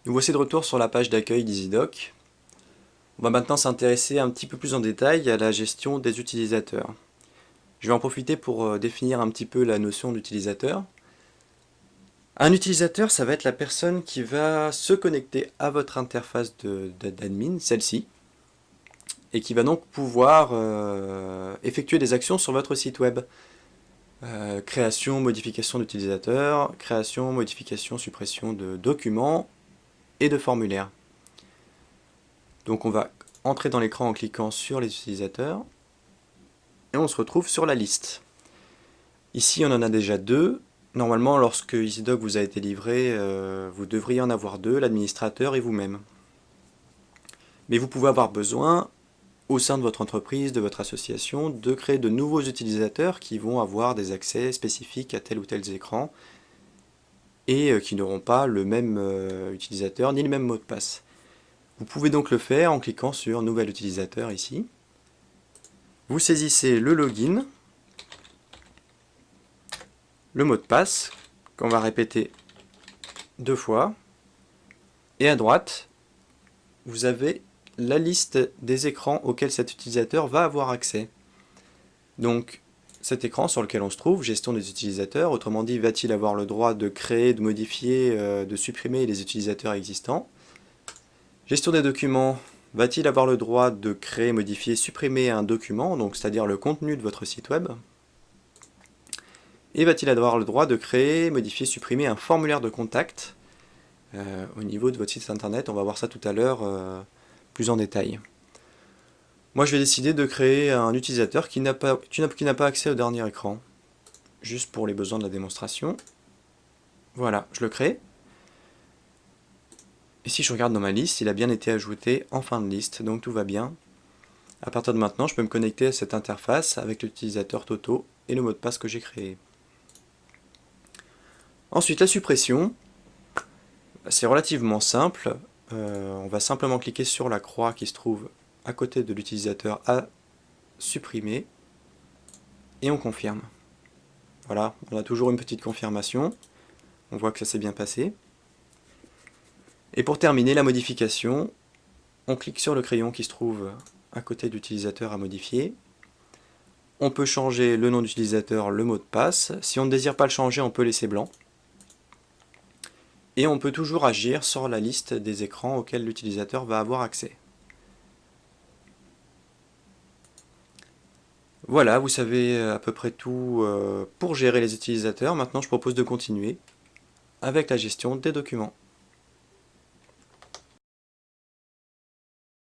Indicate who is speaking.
Speaker 1: Nous voici de retour sur la page d'accueil d'EasyDoc. On va maintenant s'intéresser un petit peu plus en détail à la gestion des utilisateurs. Je vais en profiter pour définir un petit peu la notion d'utilisateur. Un utilisateur, ça va être la personne qui va se connecter à votre interface d'admin, celle-ci, et qui va donc pouvoir effectuer des actions sur votre site web. Création, modification d'utilisateurs, création, modification, suppression de documents et de formulaires. Donc on va entrer dans l'écran en cliquant sur les utilisateurs et on se retrouve sur la liste. Ici on en a déjà deux. Normalement lorsque EasyDoc vous a été livré, vous devriez en avoir deux, l'administrateur et vous-même. Mais vous pouvez avoir besoin, au sein de votre entreprise, de votre association, de créer de nouveaux utilisateurs qui vont avoir des accès spécifiques à tel ou tel écran et qui n'auront pas le même utilisateur ni le même mot de passe. Vous pouvez donc le faire en cliquant sur Nouvel utilisateur ici. Vous saisissez le login, le mot de passe, qu'on va répéter deux fois, et à droite, vous avez la liste des écrans auxquels cet utilisateur va avoir accès. Donc, cet écran sur lequel on se trouve, gestion des utilisateurs, autrement dit, va-t-il avoir le droit de créer, de modifier, de supprimer les utilisateurs existants? Gestion des documents, va-t-il avoir le droit de créer, modifier, supprimer un document, donc c'est-à-dire le contenu de votre site web? Et va-t-il avoir le droit de créer, modifier, supprimer un formulaire de contact au niveau de votre site internet? On va voir ça tout à l'heure plus en détail. Moi je vais décider de créer un utilisateur qui n'a pas accès au dernier écran, juste pour les besoins de la démonstration. Voilà, je le crée. Et si je regarde dans ma liste, il a bien été ajouté en fin de liste, donc tout va bien. À partir de maintenant, je peux me connecter à cette interface avec l'utilisateur Toto et le mot de passe que j'ai créé. Ensuite, la suppression, c'est relativement simple. On va simplement cliquer sur la croix qui se trouve à côté de l'utilisateur à supprimer et on confirme. Voilà, on a toujours une petite confirmation. On voit que ça s'est bien passé. Et pour terminer la modification, on clique sur le crayon qui se trouve à côté de l'utilisateur à modifier. On peut changer le nom d'utilisateur, le mot de passe. Si on ne désire pas le changer, on peut laisser blanc. Et on peut toujours agir sur la liste des écrans auxquels l'utilisateur va avoir accès. Voilà, vous savez à peu près tout pour gérer les utilisateurs. Maintenant, je propose de continuer avec la gestion des documents.